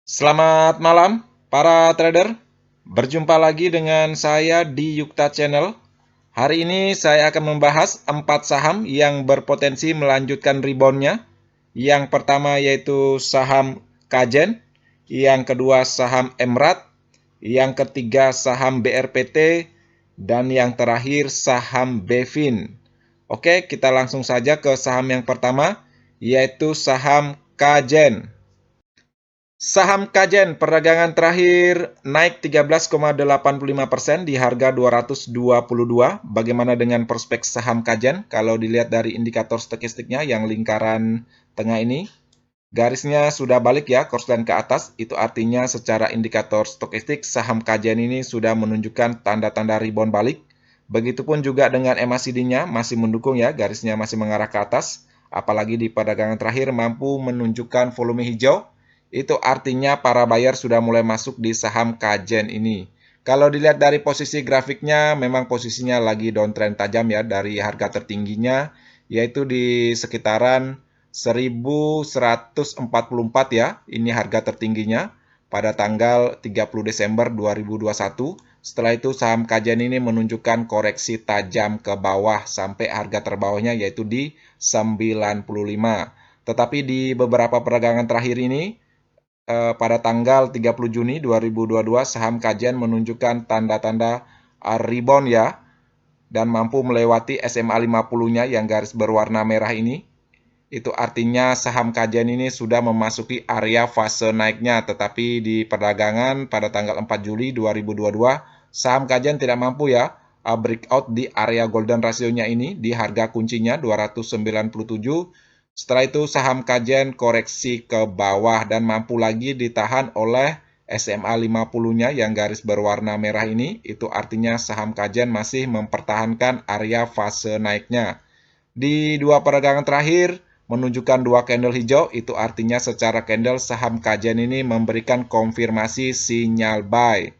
Selamat malam, para trader. Berjumpa lagi dengan saya di Yukta Channel. Hari ini saya akan membahas 4 saham yang berpotensi melanjutkan reboundnya. Yang pertama yaitu saham Kajen, yang kedua saham Emrat, yang ketiga saham BRPT, dan yang terakhir saham Bevin. Oke, kita langsung saja ke saham yang pertama, yaitu saham Kajen. Saham Kajen perdagangan terakhir naik 13,85% di harga 222. Bagaimana dengan prospek saham Kajen? Kalau dilihat dari indikator stokastiknya yang lingkaran tengah ini, garisnya sudah balik ya, korslen ke atas. Itu artinya secara indikator stokastik saham Kajen ini sudah menunjukkan tanda-tanda rebound balik. Begitupun juga dengan MACD-nya masih mendukung ya, garisnya masih mengarah ke atas. Apalagi di perdagangan terakhir mampu menunjukkan volume hijau. Itu artinya para buyer sudah mulai masuk di saham Kajen ini. Kalau dilihat dari posisi grafiknya, memang posisinya lagi downtrend tajam ya dari harga tertingginya, yaitu di sekitaran 1144 ya. Ini harga tertingginya pada tanggal 30 Desember 2021. Setelah itu saham Kajen ini menunjukkan koreksi tajam ke bawah sampai harga terbawahnya yaitu di 95. Tetapi di beberapa perdagangan terakhir ini pada tanggal 30 Juni 2022 saham Kajen menunjukkan tanda-tanda rebound ya dan mampu melewati SMA 50-nya yang garis berwarna merah ini. Itu artinya saham Kajen ini sudah memasuki area fase naiknya, tetapi di perdagangan pada tanggal 4 Juli 2022 saham Kajen tidak mampu ya breakout di area golden rasionya ini di harga kuncinya 297. Setelah itu saham Kajen koreksi ke bawah dan mampu lagi ditahan oleh SMA 50-nya yang garis berwarna merah ini. Itu artinya saham Kajen masih mempertahankan area fase naiknya. Di dua perdagangan terakhir menunjukkan dua candle hijau, itu artinya secara candle saham Kajen ini memberikan konfirmasi sinyal buy.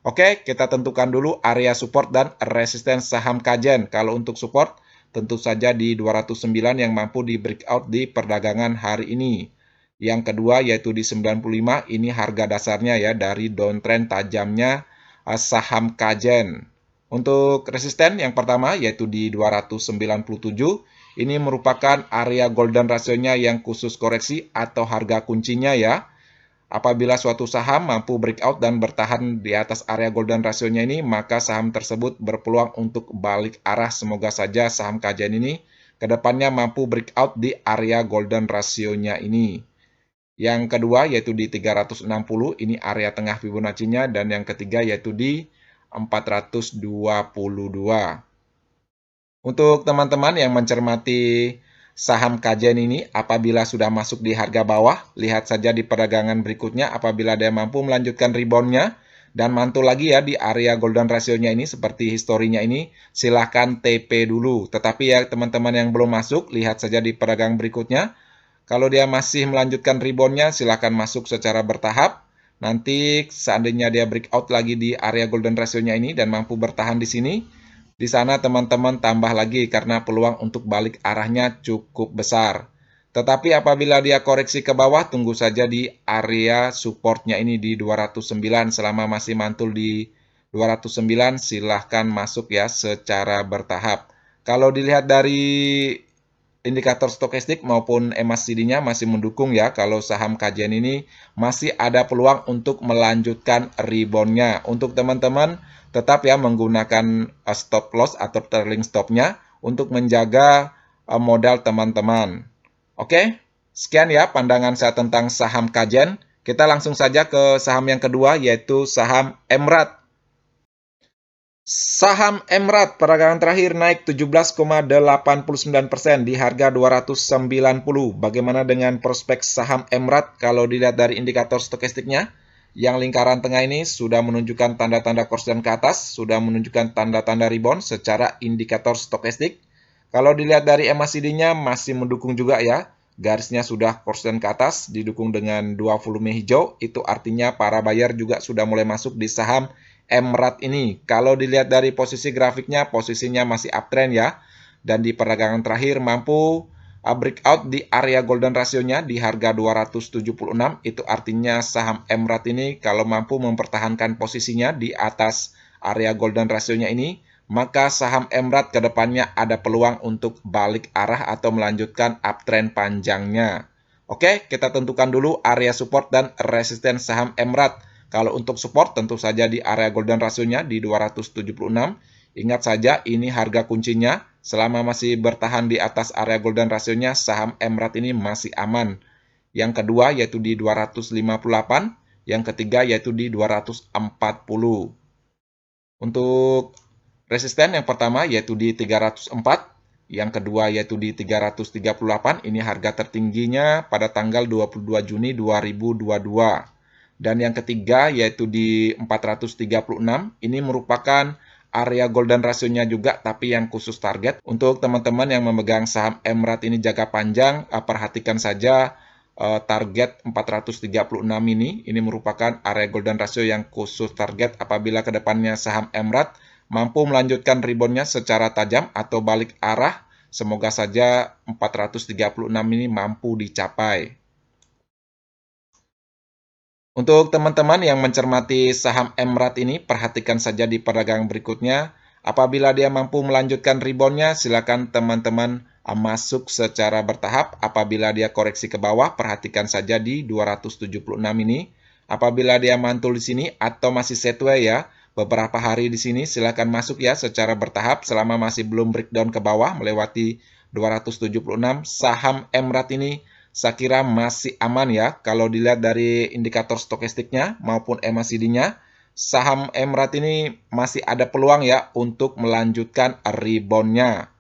Oke, kita tentukan dulu area support dan resisten saham Kajen. Kalau untuk support, tentu saja di 209 yang mampu di breakout di perdagangan hari ini. Yang kedua yaitu di 95, ini harga dasarnya ya dari downtrend tajamnya saham Kajen. Untuk resisten yang pertama yaitu di 297, ini merupakan area golden rasionya yang khusus koreksi atau harga kuncinya ya. Apabila suatu saham mampu breakout dan bertahan di atas area golden rasionya ini, maka saham tersebut berpeluang untuk balik arah. Semoga saja saham Kajen ini kedepannya mampu breakout di area golden rasionya ini. Yang kedua yaitu di 360, ini area tengah Fibonacci-nya, dan yang ketiga yaitu di 422. Untuk teman-teman yang mencermati saham Kajen ini, apabila sudah masuk di harga bawah, lihat saja di perdagangan berikutnya apabila dia mampu melanjutkan reboundnya dan mantul lagi ya di area golden rasionya ini seperti historinya ini, silahkan TP dulu. Tetapi ya teman-teman yang belum masuk, lihat saja di perdagangan berikutnya. Kalau dia masih melanjutkan reboundnya, silahkan masuk secara bertahap. Nanti seandainya dia breakout lagi di area golden rasionya ini dan mampu bertahan di sini, di sana teman-teman tambah lagi karena peluang untuk balik arahnya cukup besar. Tetapi apabila dia koreksi ke bawah, tunggu saja di area supportnya ini di 209. Selama masih mantul di 209, silahkan masuk ya secara bertahap. Kalau dilihat dari indikator stokastik maupun MACD-nya masih mendukung ya kalau saham Kajen ini masih ada peluang untuk melanjutkan rebound-nya. Untuk teman-teman tetap ya menggunakan stop loss atau trailing stop-nya untuk menjaga modal teman-teman. Oke, sekian ya pandangan saya tentang saham Kajen. Kita langsung saja ke saham yang kedua yaitu saham Emrat. Saham Emrat perdagangan terakhir naik 17,89% di harga 290. Bagaimana dengan prospek saham Emrat kalau dilihat dari indikator stokastiknya? Yang lingkaran tengah ini sudah menunjukkan tanda-tanda korslen ke atas, sudah menunjukkan tanda-tanda rebound secara indikator stokastik. Kalau dilihat dari MACD-nya masih mendukung juga ya. Garisnya sudah korslen ke atas, didukung dengan dua volume hijau. Itu artinya para buyer juga sudah mulai masuk di saham Emrat ini. Kalau dilihat dari posisi grafiknya, posisinya masih uptrend ya. Dan di perdagangan terakhir mampu breakout di area golden rasionya di harga 276, itu artinya saham Emrat ini kalau mampu mempertahankan posisinya di atas area golden rasionya ini, maka saham Emrat ke depannya ada peluang untuk balik arah atau melanjutkan uptrend panjangnya. Oke, kita tentukan dulu area support dan resisten saham Emrat. Kalau untuk support tentu saja di area golden rasionya di 276. Ingat saja ini harga kuncinya. Selama masih bertahan di atas area golden rasionya, saham Emrat ini masih aman. Yang kedua yaitu di 258, yang ketiga yaitu di 240. Untuk resisten yang pertama yaitu di 304, yang kedua yaitu di 338, ini harga tertingginya pada tanggal 22 Juni 2022. Dan yang ketiga yaitu di 436, ini merupakan area golden rasionya juga, tapi yang khusus target. Untuk teman-teman yang memegang saham Emrat ini jangka panjang, perhatikan saja target 436 ini merupakan area golden ratio yang khusus target apabila kedepannya saham Emrat mampu melanjutkan reboundnya secara tajam atau balik arah. Semoga saja 436 ini mampu dicapai. Untuk teman-teman yang mencermati saham Emrat ini, perhatikan saja di perdagangan berikutnya. Apabila dia mampu melanjutkan reboundnya, silakan teman-teman masuk secara bertahap. Apabila dia koreksi ke bawah, perhatikan saja di 276 ini. Apabila dia mantul di sini atau masih sideways ya, beberapa hari di sini silakan masuk ya secara bertahap selama masih belum breakdown ke bawah melewati 276. Saham Emrat ini saya kira masih aman ya. Kalau dilihat dari indikator stokastiknya maupun MACD-nya, saham Emrat ini masih ada peluang ya untuk melanjutkan rebound-nya.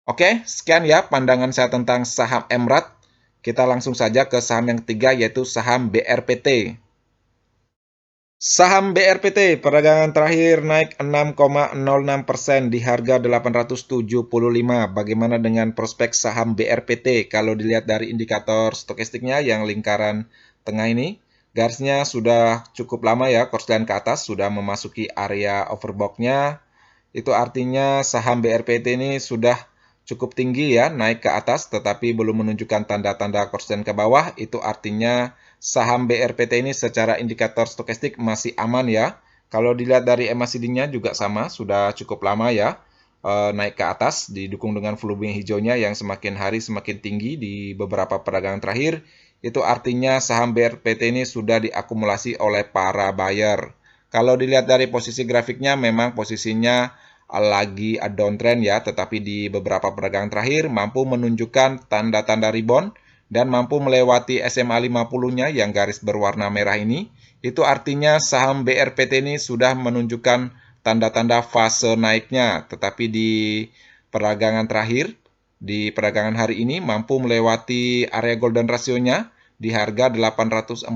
Oke, sekian ya pandangan saya tentang saham Emrat. Kita langsung saja ke saham yang ketiga yaitu saham BRPT. Saham BRPT perdagangan terakhir naik 6,06% di harga 875. Bagaimana dengan prospek saham BRPT? Kalau dilihat dari indikator stokastiknya yang lingkaran tengah ini, garisnya sudah cukup lama ya, korsleting ke atas, sudah memasuki area overbought-nya. Itu artinya saham BRPT ini sudah cukup tinggi ya, naik ke atas, tetapi belum menunjukkan tanda-tanda korsleting ke bawah. Itu artinya saham BRPT ini secara indikator stokastik masih aman ya. Kalau dilihat dari MACD-nya juga sama, sudah cukup lama ya naik ke atas, didukung dengan volume hijaunya yang semakin hari semakin tinggi di beberapa perdagangan terakhir. Itu artinya saham BRPT ini sudah diakumulasi oleh para buyer. Kalau dilihat dari posisi grafiknya, memang posisinya lagi downtrend ya, tetapi di beberapa perdagangan terakhir mampu menunjukkan tanda-tanda rebound dan mampu melewati SMA 50-nya yang garis berwarna merah ini. Itu artinya saham BRPT ini sudah menunjukkan tanda-tanda fase naiknya, tetapi di perdagangan terakhir, di perdagangan hari ini mampu melewati area golden rasionya di harga 845.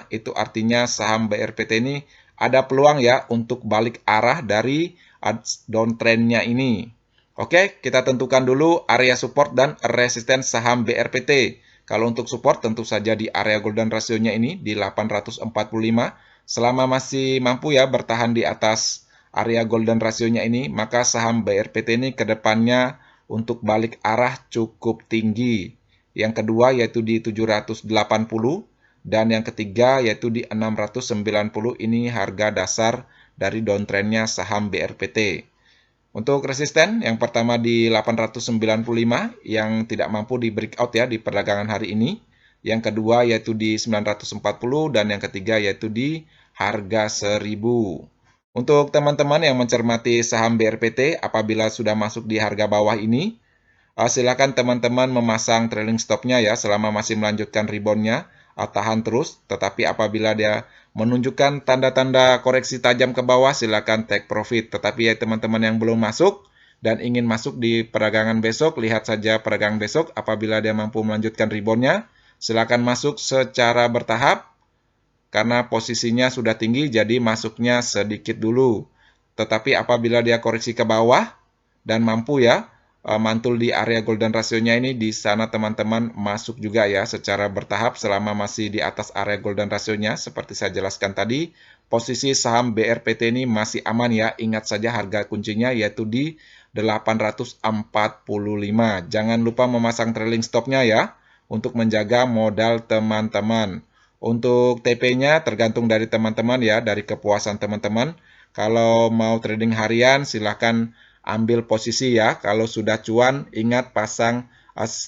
Itu artinya saham BRPT ini ada peluang ya untuk balik arah dari downtrendnya ini. Oke, kita tentukan dulu area support dan resisten saham BRPT. Kalau untuk support tentu saja di area golden rasionya ini di 845. Selama masih mampu ya bertahan di atas area golden rasionya ini, maka saham BRPT ini ke depannya untuk balik arah cukup tinggi. Yang kedua yaitu di 780 dan yang ketiga yaitu di 690. Ini harga dasar dari downtrendnya saham BRPT. Untuk resisten, yang pertama di 895 yang tidak mampu di breakout ya di perdagangan hari ini. Yang kedua yaitu di 940 dan yang ketiga yaitu di harga 1000. Untuk teman-teman yang mencermati saham BRPT, apabila sudah masuk di harga bawah ini, silakan teman-teman memasang trailing stop-nya ya selama masih melanjutkan rebound-nya. Tahan terus, tetapi apabila dia menunjukkan tanda-tanda koreksi tajam ke bawah, silakan take profit. Tetapi ya teman-teman yang belum masuk dan ingin masuk di perdagangan besok, lihat saja perdagangan besok. Apabila dia mampu melanjutkan rebound-nya, silakan masuk secara bertahap karena posisinya sudah tinggi, jadi masuknya sedikit dulu. Tetapi apabila dia koreksi ke bawah dan mampu ya mantul di area golden rasionya ini, di sana teman-teman masuk juga ya secara bertahap selama masih di atas area golden rasionya. Seperti saya jelaskan tadi, posisi saham BRPT ini masih aman ya. Ingat saja harga kuncinya yaitu di Jangan lupa memasang trailing stopnya ya, untuk menjaga modal teman-teman. Untuk TP-nya tergantung dari teman-teman ya, dari kepuasan teman-teman. Kalau mau trading harian, silahkan ambil posisi ya. Kalau sudah cuan, ingat pasang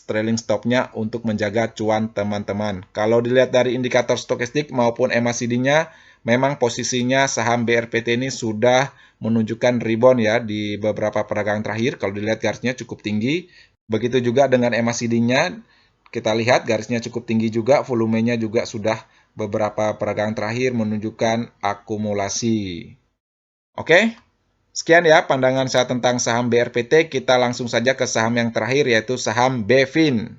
trailing stopnya untuk menjaga cuan teman-teman. Kalau dilihat dari indikator stokastik maupun MACD-nya, memang posisinya saham BRPT ini sudah menunjukkan rebound ya di beberapa peragangan terakhir. Kalau dilihat garisnya cukup tinggi. Begitu juga dengan MACD-nya, kita lihat garisnya cukup tinggi juga, volumenya juga sudah beberapa peragangan terakhir menunjukkan akumulasi. Oke, sekian ya pandangan saya tentang saham BRPT. Kita langsung saja ke saham yang terakhir yaitu saham BEVIN.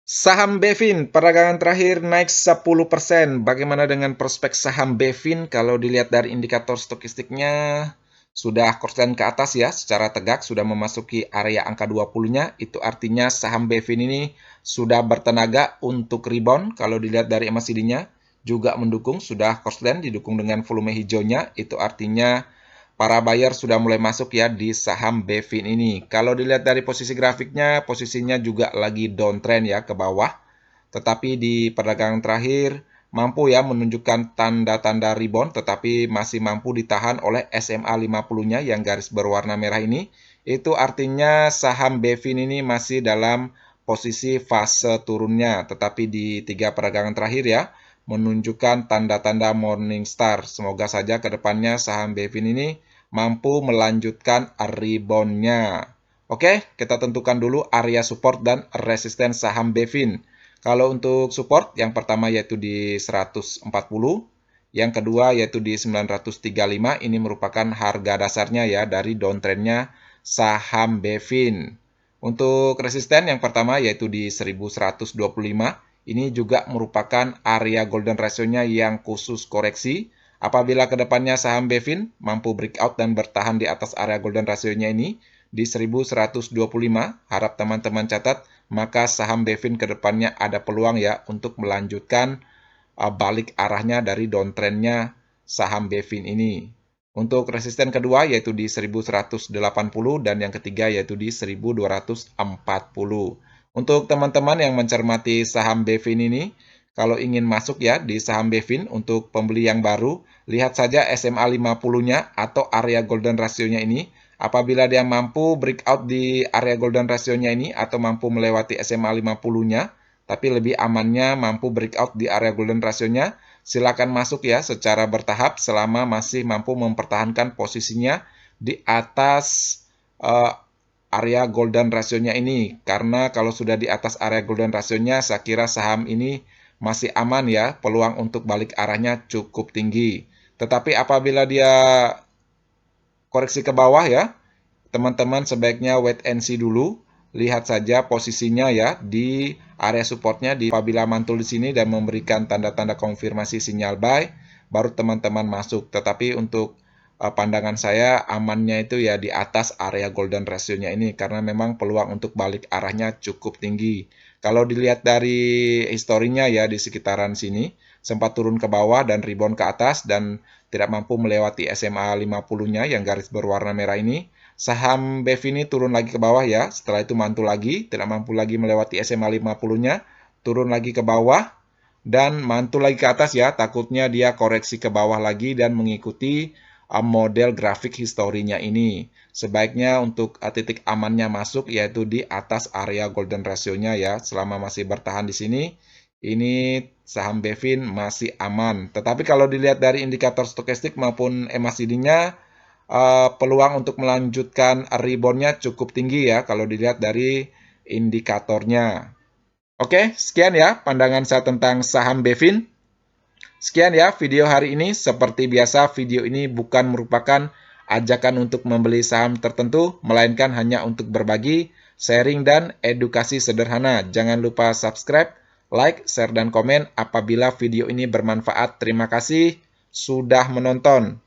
Saham BEVIN, peragangan terakhir naik 10%. Bagaimana dengan prospek saham BEVIN? Kalau dilihat dari indikator stokastiknya, sudah korslen ke atas ya, secara tegak sudah memasuki area angka 20-nya. Itu artinya saham BEVIN ini sudah bertenaga untuk rebound. Kalau dilihat dari MACD-nya, juga mendukung, sudah korslen didukung dengan volume hijaunya. Itu artinya para buyer sudah mulai masuk ya di saham BEVIN ini. Kalau dilihat dari posisi grafiknya, posisinya juga lagi downtrend ya ke bawah. Tetapi di perdagangan terakhir mampu ya menunjukkan tanda-tanda rebound, tetapi masih mampu ditahan oleh SMA 50-nya yang garis berwarna merah ini. Itu artinya saham BEVIN ini masih dalam posisi fase turunnya, tetapi di 3 perdagangan terakhir ya, menunjukkan tanda-tanda Morningstar. Semoga saja ke depannya saham BEVIN ini mampu melanjutkan rebound-nya. Oke, kita tentukan dulu area support dan resisten saham BEVIN. Kalau untuk support, yang pertama yaitu di 140, yang kedua yaitu di 935, ini merupakan harga dasarnya ya dari downtrendnya saham BEVIN. Untuk resisten yang pertama yaitu di 1125, ini juga merupakan area golden ratio-nya yang khusus koreksi. Apabila kedepannya saham BEVIN mampu breakout dan bertahan di atas area golden ratio-nya ini, di 1125, harap teman-teman catat, maka saham BEVIN ke depannya ada peluang ya untuk melanjutkan balik arahnya dari downtrendnya saham BEVIN ini. Untuk resisten kedua yaitu di 1180 dan yang ketiga yaitu di 1240. Untuk teman-teman yang mencermati saham BEVIN ini, kalau ingin masuk ya di saham BEVIN untuk pembeli yang baru, lihat saja SMA 50-nya atau area golden ratio-nya ini. Apabila dia mampu breakout di area golden ratio-nya ini atau mampu melewati SMA 50-nya, tapi lebih amannya mampu breakout di area golden ratio-nya, silakan masuk ya secara bertahap selama masih mampu mempertahankan posisinya di atas area golden ratio-nya ini. Karena kalau sudah di atas area golden ratio-nya, saya kira saham ini masih aman ya, peluang untuk balik arahnya cukup tinggi. Tetapi apabila dia koreksi ke bawah ya, teman-teman sebaiknya wait and see dulu. Lihat saja posisinya ya di area supportnya apabila mantul di sini dan memberikan tanda-tanda konfirmasi sinyal buy, baru teman-teman masuk. Tetapi untuk pandangan saya amannya itu ya di atas area golden ratio-nya ini karena memang peluang untuk balik arahnya cukup tinggi. Kalau dilihat dari historinya ya di sekitaran sini sempat turun ke bawah dan rebound ke atas dan tidak mampu melewati SMA 50-nya yang garis berwarna merah ini. Saham BEVIN ini turun lagi ke bawah ya, setelah itu mantul lagi, tidak mampu lagi melewati SMA 50-nya, turun lagi ke bawah, dan mantul lagi ke atas ya, takutnya dia koreksi ke bawah lagi dan mengikuti model grafik historinya ini. Sebaiknya untuk titik amannya masuk yaitu di atas area golden ratio-nya ya, selama masih bertahan di sini, ini saham BEVIN masih aman. Tetapi kalau dilihat dari indikator stokastik maupun MACD-nya, peluang untuk melanjutkan rebound-nya cukup tinggi ya kalau dilihat dari indikatornya. Oke, sekian ya pandangan saya tentang saham BEVIN. Sekian ya video hari ini. Seperti biasa, video ini bukan merupakan ajakan untuk membeli saham tertentu, melainkan hanya untuk berbagi, sharing, dan edukasi sederhana. Jangan lupa subscribe, like, share, dan komen apabila video ini bermanfaat. Terima kasih sudah menonton.